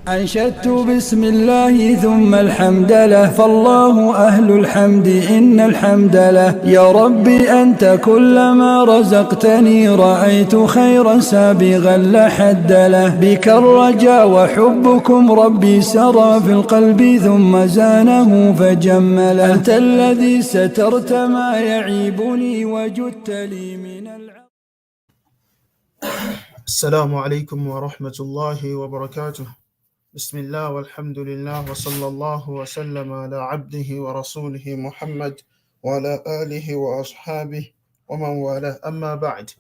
أنشدت بسم الله ثم الحمد له فالله أهل الحمد إن الحمد له يا ربي أنت كلما رزقتني رأيت خيرا سابغا لا حد له بك الرجا وحبكم ربي سرى في القلب ثم زانه فجمله أنت الذي سترت ما يعيبني وجدت لي من السلام عليكم ورحمة الله وبركاته. بسم الله والحمد لله وصلى الله وسلم على عبده ورسوله محمد وعلى آله وأصحابه ومن والاه أما بعد.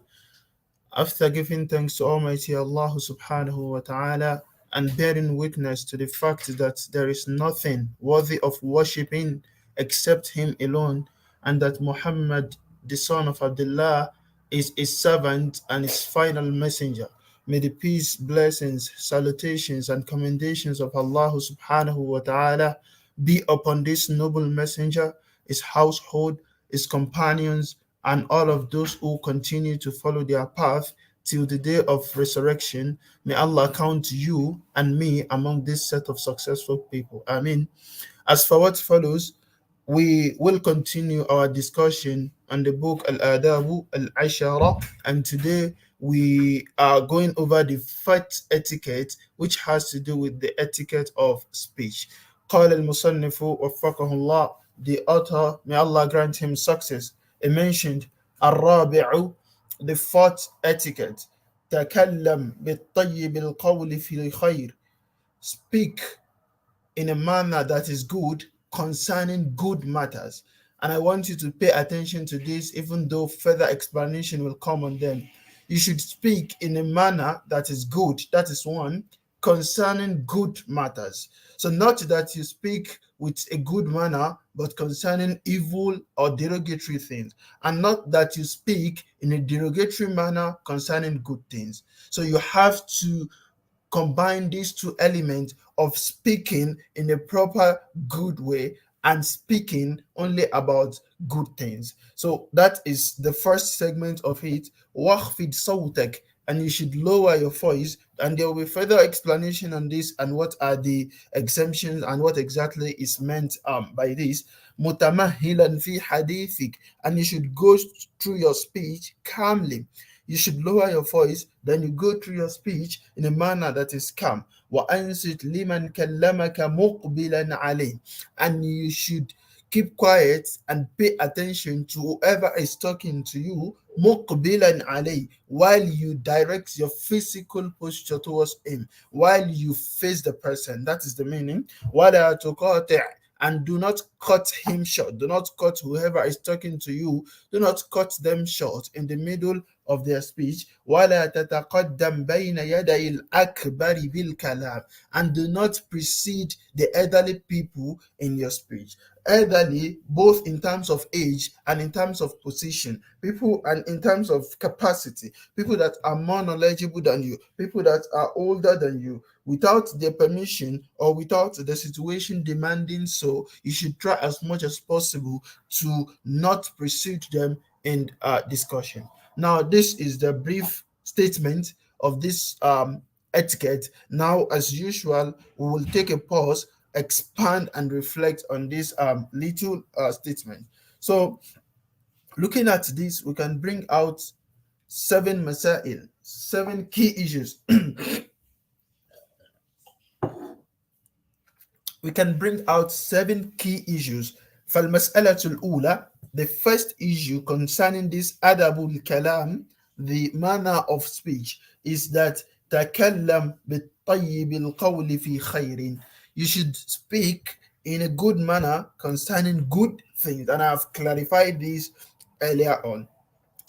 After giving thanks to Almighty Allah subhanahu wa ta'ala and bearing witness to the fact that there is nothing worthy of worshipping except Him alone, and that Muhammad, the son of Abdullah, is His servant and His final messenger. May the peace, blessings, salutations, and commendations of Allah subhanahu wa ta'ala be upon this noble messenger, his household, his companions, and all of those who continue to follow their path till the day of resurrection. May Allah count you and me among this set of successful people. Amen. As for what follows, we will continue our discussion on the book Al-Aadaabul Asharoh, and today we are going over the first etiquette, which has to do with the etiquette of speech. قال المصنف وفقه الله, the author, may Allah grant him success, he mentioned الرابع, the fourth etiquette, تكلم بالطيب القول في الخير, speak in a manner that is good concerning good matters. And I want you to pay attention to this, even though further explanation will come on them. You should speak in a manner that is good, that is one, concerning good matters. So not that you speak with a good manner, but concerning evil or derogatory things, and not that you speak in a derogatory manner concerning good things. So you have to combine these two elements of speaking in a proper good way and speaking only about good things. So that is the first segment of it. وَخْفِضْ صَوْتَكَ, and you should lower your voice, and there will be further explanation on this and what are the exemptions and what exactly is meant by this. مُتَمَهِّلًا فِي حَدِيثِكَ, and you should go through your speech calmly. You should lower your voice, then you go through your speech in a manner that is calm. وَأَنْصِتْ لِمَنْ كَلَّمَكَ مُقْبِلًا عَلَيْهِ, and you should keep quiet and pay attention to whoever is talking to you, مُقْبِلًا عَلَيْهِ, while you direct your physical posture towards him, while you face the person. That is the meaning. وَلَا تُقَاطِعْ, and do not cut him short. Do not cut whoever is talking to you. Do not cut them short in the middle of their speech. وَلَا تَتَقَدَّمْ بَيْنَ يَدَيِ الْأَكْبَرِ بِالْكَلَامِ, and do not precede the elderly people in your speech. Elderly, both in terms of age and in terms of position, people, and in terms of capacity, people that are more knowledgeable than you, people that are older than you, without their permission or without the situation demanding so, you should try as much as possible to not precede them in discussion. Now, this is the brief statement of this etiquette. Now, as usual, we will take a pause, expand and reflect on this little statement. So, looking at this, we can bring out 7 masail, 7 key issues. We can bring out 7 key issues. فالمسألة الأولى, the first issue concerning this adabul kalam, the manner of speech, is that تكلم بالطيب القول في خير. You should speak in a good manner concerning good things, and I have clarified this earlier on,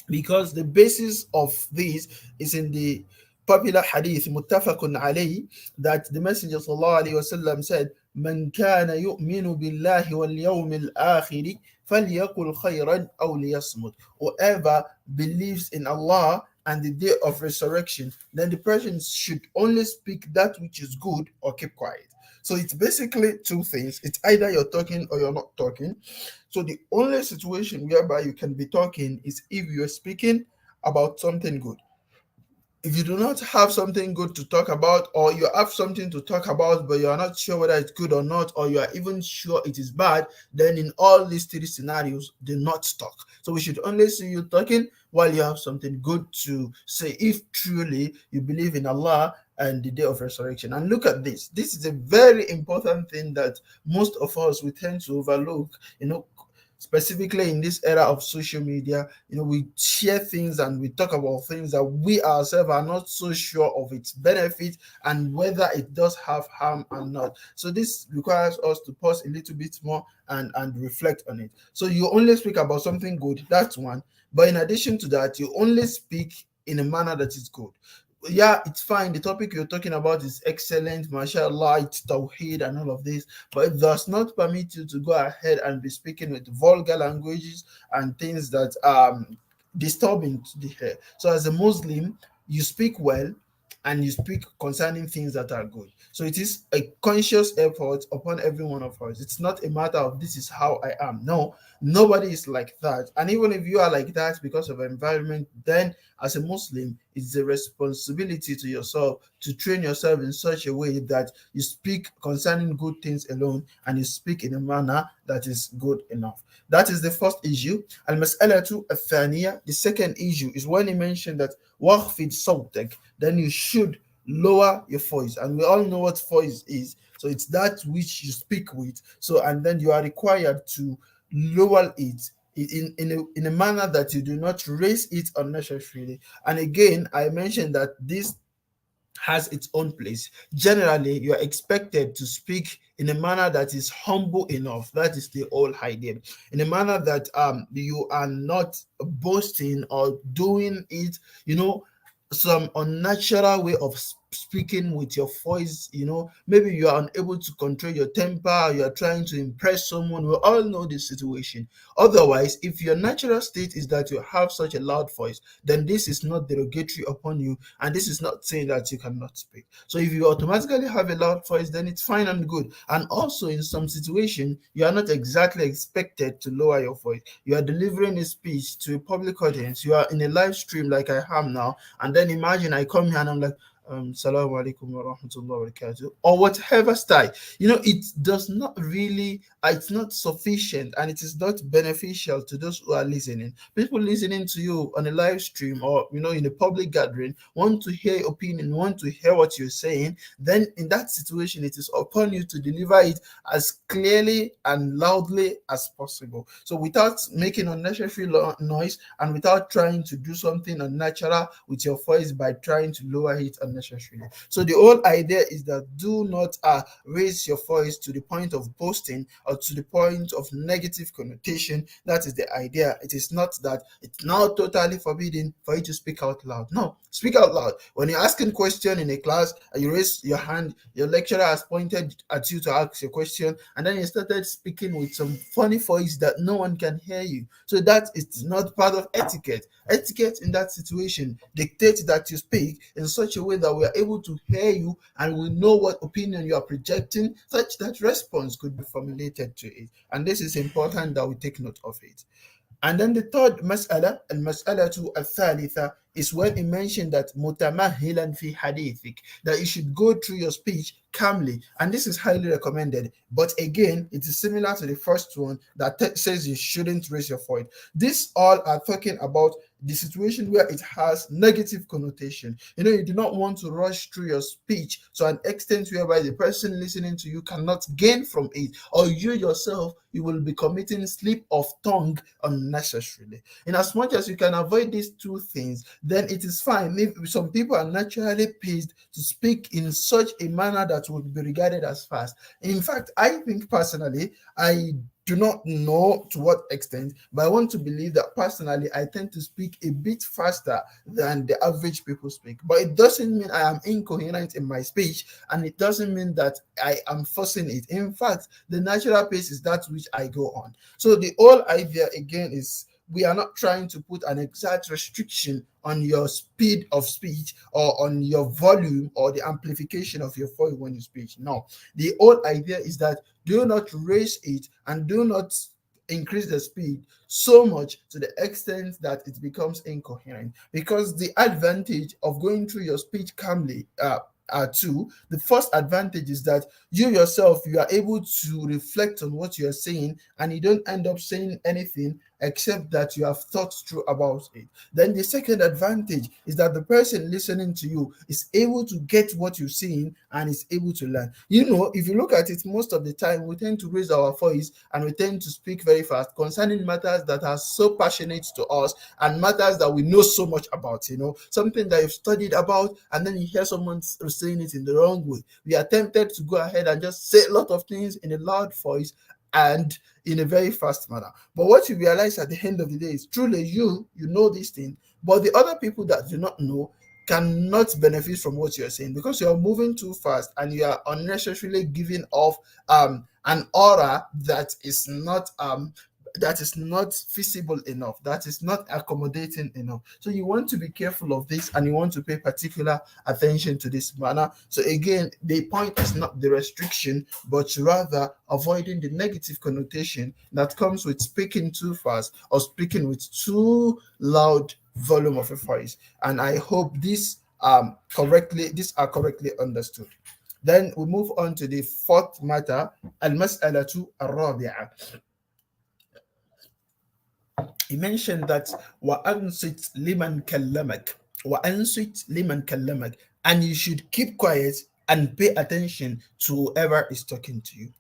because the basis of this is in the popular hadith muttafaqun alayhi, that the Messenger sallallahu alayhi wasallam said, من كان يؤمن بالله واليوم الآخر فليقل خيرا أو ليصمت. Whoever believes in Allah and the day of resurrection, then the person should only speak that which is good or keep quiet. So it's basically two things. It's either you're talking or you're not talking. So the only situation whereby you can be talking is if you're speaking about something good. If you do not have something good to talk about, or you have something to talk about but you are not sure whether it's good or not, or you are even sure it is bad, then in all these three scenarios, do not talk. So we should only see you talking while you have something good to say, if truly you believe in Allah and the day of resurrection. And look at this. This is a very important thing that most of us we tend to overlook. Specifically in this era of social media, we share things and we talk about things that we ourselves are not so sure of its benefit and whether it does have harm or not. So this requires us to pause a little bit more and reflect on it. So you only speak about something good, that's one. But in addition to that, you only speak in a manner that is good. Yeah, it's fine. The topic you're talking about is excellent, mashallah, it's tawheed and all of this, but it does not permit you to go ahead and be speaking with vulgar languages and things that disturbing to the hair. So as a Muslim, you speak well and you speak concerning things that are good. So it is a conscious effort upon every one of us. It's not a matter of this is how I am. No, nobody is like that. And even if you are like that because of environment, then as a Muslim, it's a responsibility to yourself to train yourself in such a way that you speak concerning good things alone and you speak in a manner that is good enough. That is the first issue. Al-mas'alatu al-thaniya, the second issue is when he mentioned that waqfid sawtek, then you should lower your voice. And we all know what voice is. So it's that which you speak with. So, and then you are required to lower it in a manner that you do not raise it unnecessarily. And again, I mentioned that this has its own place. Generally, you are expected to speak in a manner that is humble enough. That is the whole idea. In a manner that you are not boasting or doing it, some unnatural way of speaking with your voice. Maybe you are unable to control your temper, you are trying to impress someone. We all know this situation. Otherwise, if your natural state is that you have such a loud voice, then this is not derogatory upon you, and this is not saying that you cannot speak. So if you automatically have a loud voice, then it's fine and good. And also in some situation, you are not exactly expected to lower your voice. You are delivering a speech to a public audience, you are in a live stream like I am now, and then imagine I come here and I'm like, Salaam alaikum wa rahmatullahi wa barakatuh, or whatever style. It does not really, it's not sufficient and it is not beneficial to those who are listening. People listening to you on a live stream or, in a public gathering want to hear your opinion, want to hear what you're saying. Then in that situation, it is upon you to deliver it as clearly and loudly as possible. So without making unnecessary noise and without trying to do something unnatural with your voice by trying to lower it unnecessarily. So the whole idea is that do not raise your voice to the point of boasting or to the point of negative connotation. That is the idea. It is not that it's now totally forbidden for you to speak out loud. No, speak out loud. When you're asking a question in a class and you raise your hand, your lecturer has pointed at you to ask your question, and then you started speaking with some funny voice that no one can hear you. So that is not part of etiquette. Etiquette in that situation dictates that you speak in such a way that we are able to hear you and we know what opinion you are projecting, such that response could be formulated to it. And this is important that we take note of it. And then the third mas'ala, al-mas'alatu al-thalitha, is when he mentioned that mutamahilan fi hadithik, that you should go through your speech calmly. And this is highly recommended. But again, it is similar to the first one that says you shouldn't raise your voice. These all are talking about the situation where it has negative connotation. You do not want to rush through your speech to an extent whereby the person listening to you cannot gain from it, or you yourself, you will be committing slip of tongue unnecessarily. In as much as you can avoid these two things, then it is fine. If some people are naturally paced to speak in such a manner that would be regarded as fast. In fact, I think personally, I do not know to what extent, but I want to believe that personally I tend to speak a bit faster than the average people speak. But it doesn't mean I am incoherent in my speech, and it doesn't mean that I am forcing it. In fact, the natural pace is that which I go on. So the whole idea again is we are not trying to put an exact restriction on your speed of speech or on your volume or the amplification of your voice when you speak. No, the whole idea is that do not raise it and do not increase the speed so much to the extent that it becomes incoherent. Because the advantage of going through your speech calmly are two. The first advantage is that you yourself, you are able to reflect on what you are saying, and you don't end up saying anything except that you have thought through about it. Then the second advantage is that the person listening to you is able to get what you're saying and is able to learn. If you look at it, most of the time we tend to raise our voice and we tend to speak very fast concerning matters that are so passionate to us and matters that we know so much about, something that you've studied about, and then you hear someone saying it in the wrong way. We are tempted to go ahead and just say a lot of things in a loud voice and in a very fast manner. But what you realize at the end of the day is truly you know this thing, but the other people that do not know cannot benefit from what you're saying because you're moving too fast and you are unnecessarily giving off an aura that is not feasible enough, that is not accommodating enough. So you want to be careful of this and you want to pay particular attention to this manner. So again, the point is not the restriction, but rather avoiding the negative connotation that comes with speaking too fast or speaking with too loud volume of a voice. And I hope these are correctly understood. Then we move on to the fourth matter, al-mas'alatu al-rabi'a. He mentioned that وَأَنْصِتْ لِمَنْ كَلَّمَكَ وَأَنْصِتْ لِمَنْ كَلَّمَكَ, and you should keep quiet and pay attention to whoever is talking to you.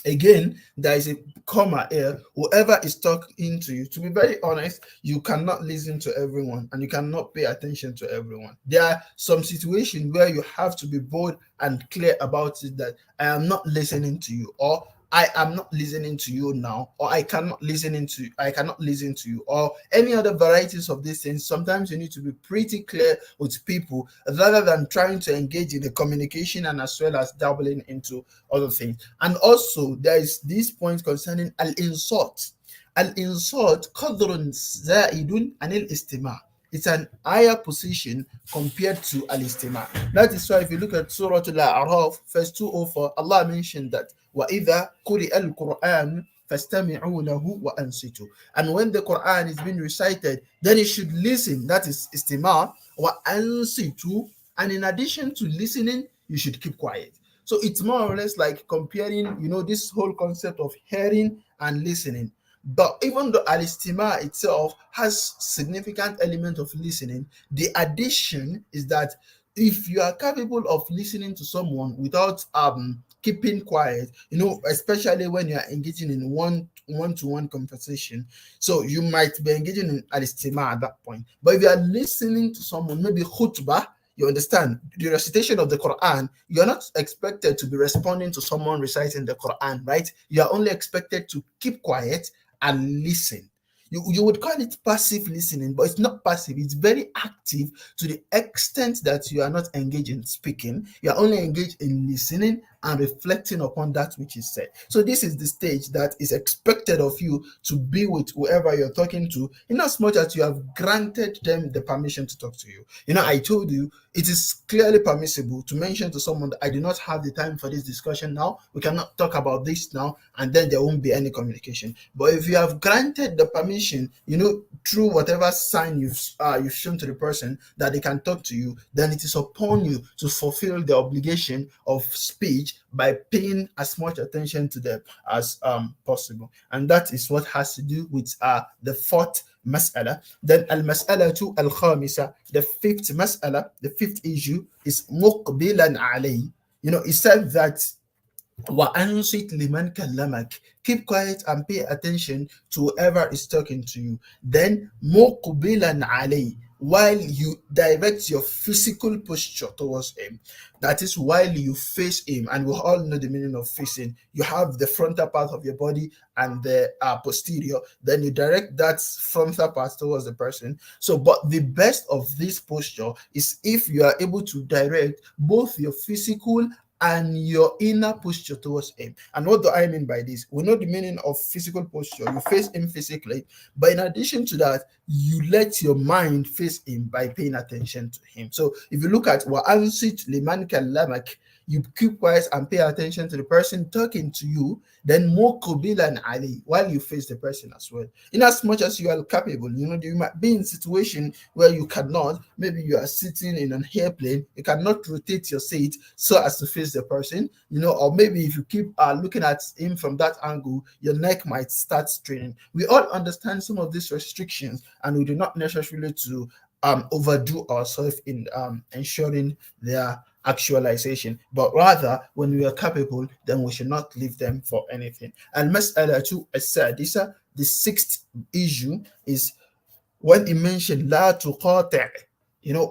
Again, there is a comma here. Whoever is talking to you, to be very honest, you cannot listen to everyone and you cannot pay attention to everyone. There are some situations where you have to be bold and clear about it, that I am not listening to you, or I am not listening to you now, or I cannot listen to you, or any other varieties of these things. Sometimes you need to be pretty clear with people rather than trying to engage in the communication and as well as dabbling into other things. And also there is this point concerning al-insult. Al-insult qadrun za'idun anil istima'. It's an higher position compared to al-istima'. That is why if you look at Surah Al-A'raf, verse 204, Allah mentioned that وَإِذَا قُرِئَ الْقُرْآنُ فَاسْتَمِعُوا لَهُ وَأَنْصِتُوا. And when the Quran is being recited, then you should listen. That is istima'. وَأَنْصِتُوا. And in addition to listening, you should keep quiet. So it's more or less like comparing, this whole concept of hearing and listening. But even though al-istima' itself has significant element of listening, the addition is that if you are capable of listening to someone without keeping quiet, especially when you are engaging in one-to-one conversation, so you might be engaging in al-istima' at that point. But if you are listening to someone, maybe khutbah, you understand, the recitation of the Quran, you're not expected to be responding to someone reciting the Quran, right? You are only expected to keep quiet and listen. You would call it passive listening, but it's not passive. It's very active to the extent that you are not engaged in speaking. You are only engaged in listening and reflecting upon that which is said. So this is the stage that is expected of you to be with whoever you're talking to, in as much as you have granted them the permission to talk to you. I told you it is clearly permissible to mention to someone that I do not have the time for this discussion now. We cannot talk about this now, and then there won't be any communication. But if you have granted the permission, through whatever sign you've shown to the person that they can talk to you, then it is upon you to fulfill the obligation of speech by paying as much attention to them as possible. And that is what has to do with the fourth mas'ala. Then al-mas'alatu al-khamisa, the fifth mas'ala, the fifth issue is muqbilan alayhi. It said that وَأَنْصِتْ لِمَنْ كَلَّمَكَ, keep quiet and pay attention to whoever is talking to you. Then مُقْبِلًا عَلَيْهِ, while you direct your physical posture towards him. That is, while you face him, and we all know the meaning of facing. You have the frontal part of your body and the posterior. Then you direct that frontal part towards the person. So, but the best of this posture is if you are able to direct both your physical and your inner posture towards him. And what do I mean by this? We know the meaning of physical posture. You face him physically, but in addition to that, you let your mind face him by paying attention to him. So if you look at وَأَنْصِتْ لِمَنْ كَلَّمَكَ, you keep quiet and pay attention to the person talking to you, then muqbilan ali, while you face the person as well. In as much as you are capable, you might be in a situation where you cannot, maybe you are sitting in an airplane, you cannot rotate your seat so as to face the person, or maybe if you keep looking at him from that angle, your neck might start straining. We all understand some of these restrictions, and we do not necessarily to overdo ourselves in ensuring their actualization, but rather when we are capable, then we should not leave them for anything. Al-mas'alatu as-sadisa, the sixth issue is when he mentioned la tuqati'.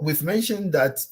We've mentioned that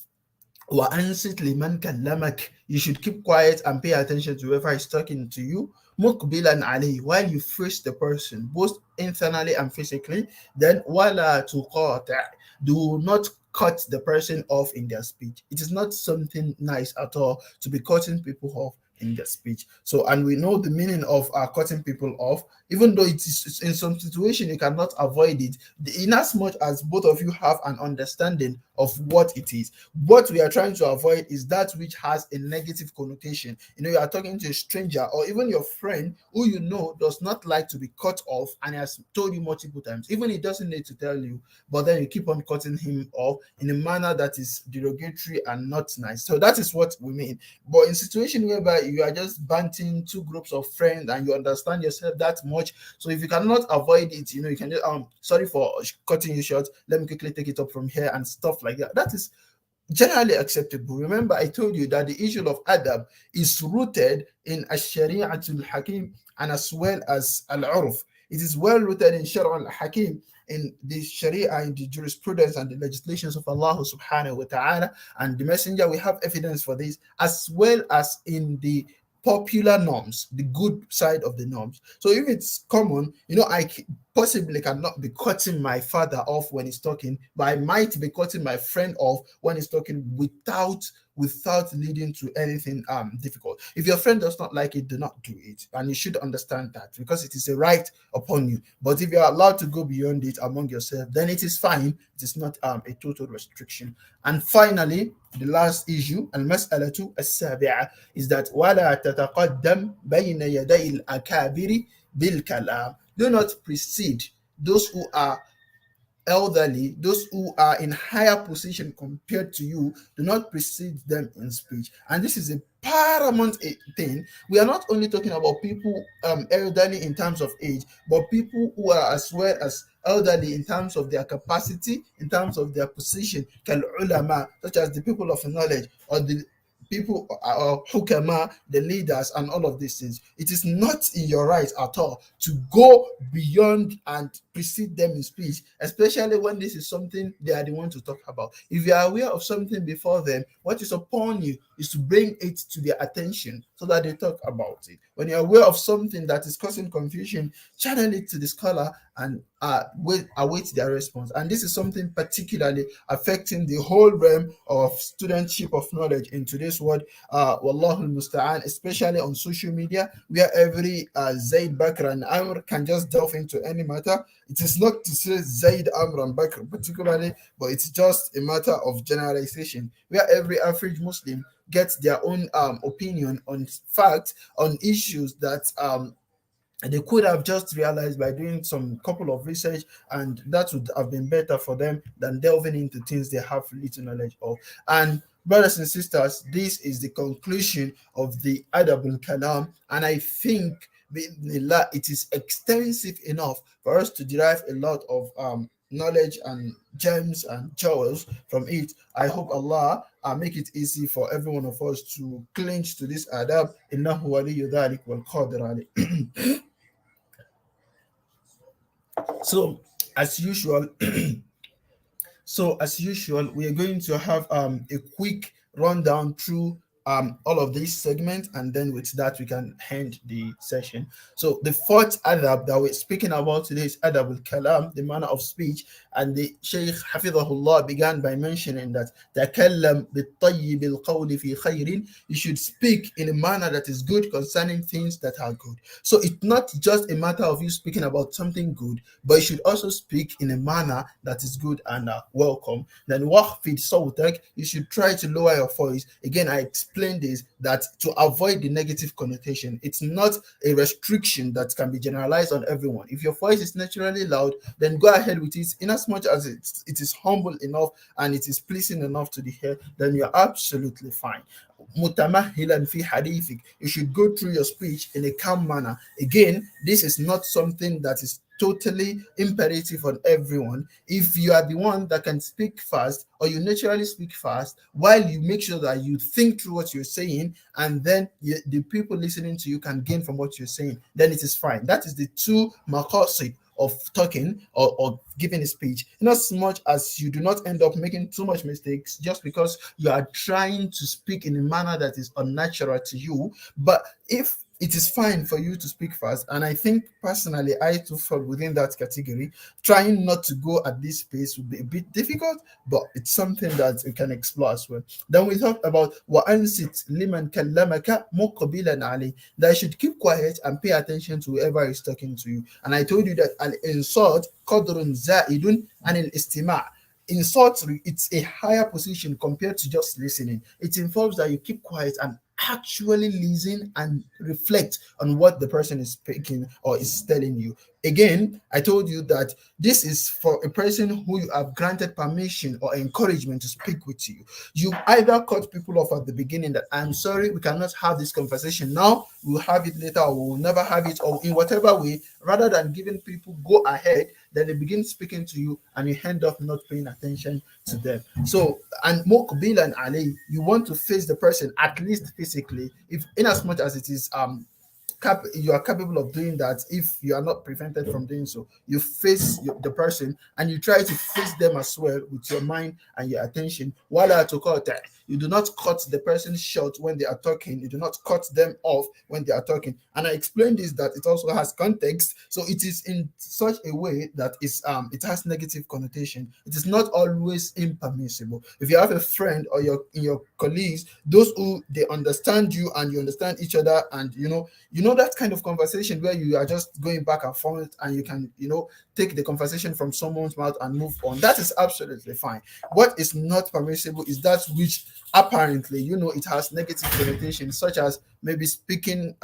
وَأَنْصِتْ لِمَنْ كَلَّمَكَ, you should keep quiet and pay attention to whoever is talking to you, مُقْبِلًا عَلَيْهِ, while you face the person, both internally and physically. Then وَلَا تُقَاطِعْ, do not cut the person off in their speech. It is not something nice at all to be cutting people off in their speech. So, and we know the meaning of cutting people off, even though it is in some situation you cannot avoid it, in as much as both of you have an understanding of what it is. What we are trying to avoid is that which has a negative connotation. You are talking to a stranger or even your friend who does not like to be cut off and has told you multiple times, even he doesn't need to tell you, but then you keep on cutting him off in a manner that is derogatory and not nice. So that is what we mean. But in situation whereby you are just banting two groups of friends and you understand yourself that much, so if you cannot avoid it, you can just sorry for cutting you short, let me quickly take it up from here and stuff like that. That is generally acceptable. Remember, I told you that the issue of adab is rooted in ash-shari'atul hakim and as well as al-urf. It is well rooted in Shar' al-Hakim, in the Sharia, in the jurisprudence and the legislations of Allah subhanahu wa ta'ala and the Messenger. We have evidence for this, as well as in the popular norms, the good side of the norms. So if it's common, I possibly cannot be cutting my father off when he's talking, but I might be cutting my friend off when he's talking without leading to anything difficult. If your friend does not like it, do not do it, and you should understand that, because it is a right upon you. But if you are allowed to go beyond it among yourself, then it is fine. It is not a total restriction. And finally, the last issue, al-mas'alatu as-sabi'a, is that wala tataqaddam bayna yaday al-akabiri bil kalam. Do not precede those who are elderly, those who are in higher position compared to you, do not precede them in speech. And this is a paramount thing. We are not only talking about people elderly in terms of age, but people who are as well as elderly in terms of their capacity, in terms of their position, kal ulama, such as the people of knowledge, or the people or hukama, the leaders, and all of these things. It is not in your right at all to go beyond and precede them in speech, especially when this is something they are the one to talk about. If you are aware of something before them, what is upon you is to bring it to their attention so that they talk about it. When you're aware of something that is causing confusion, channel it to the scholar and await their response. And this is something particularly affecting the whole realm of studentship of knowledge in today's world. Wallahu musta'an, especially on social media, where every Zaid, Bakr, and Amr can just delve into any matter. It is not to say Zaid, Amr, and Bakr particularly, but it's just a matter of generalization, where every average Muslim gets their own opinion on facts, on issues that they could have just realized by doing some couple of research, and that would have been better for them than delving into things they have little knowledge of. And brothers and sisters, this is the conclusion of the Adabul Kalam, and I think it is extensive enough for us to derive a lot of knowledge and gems and jewels from it. I hope Allah make it easy for every one of us to cling to this adab. Innahu waliyyu dhalik wal qadir alayh. So as usual, we are going to have a quick rundown through all of these segments, and then with that we can end the session. So the fourth adab that we're speaking about today is adabul kalam, the manner of speech, and the Shaykh Hafidhahullah began by mentioning that takallam bit-tayyib al-qawl fi khairin, you should speak in a manner that is good concerning things that are good. So it's not just a matter of you speaking about something good, but you should also speak in a manner that is good and welcome. Then waqfid sawtak, you should try to lower your voice. Again, I explained explain this, that to avoid the negative connotation, it's not a restriction that can be generalized on everyone. If your voice is naturally loud, then go ahead with it. In as much as it is humble enough and it is pleasing enough to the ear, then you're absolutely fine. Mutamahilan fi hadithik, you should go through your speech in a calm manner. Again, this is not something that is totally imperative on everyone. If you are the one that can speak fast, or you naturally speak fast, while you make sure that you think through what you're saying, and then the people listening to you can gain from what you're saying, then it is fine. That is the two maqasid of talking or giving a speech, not as much as you do not end up making too much mistakes just because you are trying to speak in a manner that is unnatural to you. But if it is fine for you to speak fast, and I think personally I too fall within that category, trying not to go at this pace would be a bit difficult, but it's something that you can explore as well. Then we talked about وَأَنْسِتْ لِمَنْ كَلَّمَكَ مُقْبِلًا عَلَيْهِ, that you should keep quiet and pay attention to whoever is talking to you. And I told you that al-insat qadrun za'idun anil istima'. Insult, it's a higher position compared to just listening. It involves that you keep quiet and actually listen and reflect on what the person is speaking or is telling you. Again, I told you that this is for a person who you have granted permission or encouragement to speak with you. You either cut people off at the beginning that I'm sorry, we cannot have this conversation now, we'll have it later, or we'll never have it, or in whatever way, rather than giving people go ahead, then they begin speaking to you and you end up not paying attention to them. So, and muqbilan alayh, you want to face the person at least physically, if in as much as it is you are capable of doing that. If you are not prevented from doing so, you face the person and you try to face them as well with your mind and your attention. Wala tuqata', you do not cut the person short when they are talking. You do not cut them off when they are talking. And I explained this, that it also has context. So it is in such a way that it has negative connotation. It is not always impermissible. If you have a friend or your colleagues, those who they understand you and you understand each other, and you know that kind of conversation where you are just going back and forth and you can take the conversation from someone's mouth and move on, that is absolutely fine. What is not permissible is that which apparently it has negative connotation, such as maybe speaking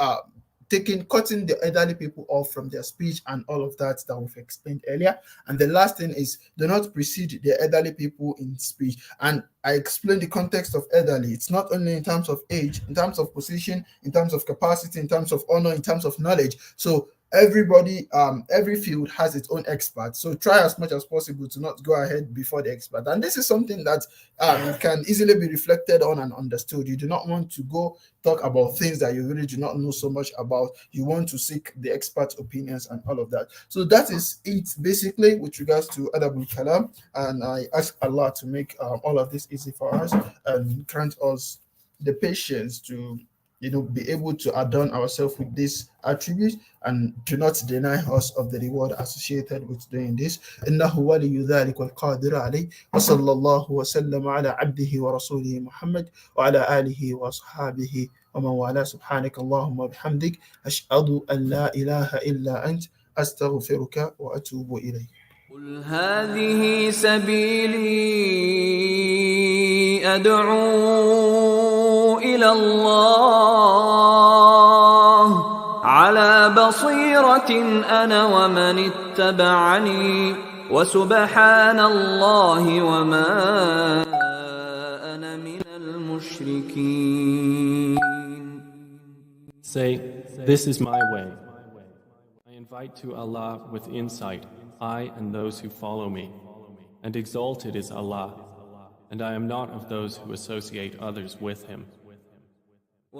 cutting the elderly people off from their speech and all of that we've explained earlier. And the last thing is, do not precede the elderly people in speech. And I explained the context of elderly. It's not only in terms of age, in terms of position, in terms of capacity, in terms of honor, in terms of knowledge. So everybody, every field has its own expert. So try as much as possible to not go ahead before the expert. And this is something that can easily be reflected on and understood. You do not want to go talk about things that you really do not know so much about. You want to seek the expert opinions and all of that. So that is it basically with regards to Adabul Kalam. And I ask Allah to make all of this easy for us and grant us the patience to be able to adorn ourselves with this attribute and do not deny us of the reward associated with doing this. إنه ولي ذلك والقادر عليه وصلى الله وسلم على عبده ورسوله محمد وعلى آله وأصحابه ومن والاه. سبحانك اللهم وبحمدك أشهد أن لا إله إلا أنت أستغفرك وأتوب إليك. قل هذه سبيلي أدعو إلى الله على بصيرة أنا ومن اتبعني وسبحان الله وما أنا من المشركين. Say, this is my way. I invite to Allah with insight, I and those who follow me. And exalted is Allah, and I am not of those who associate others with Him.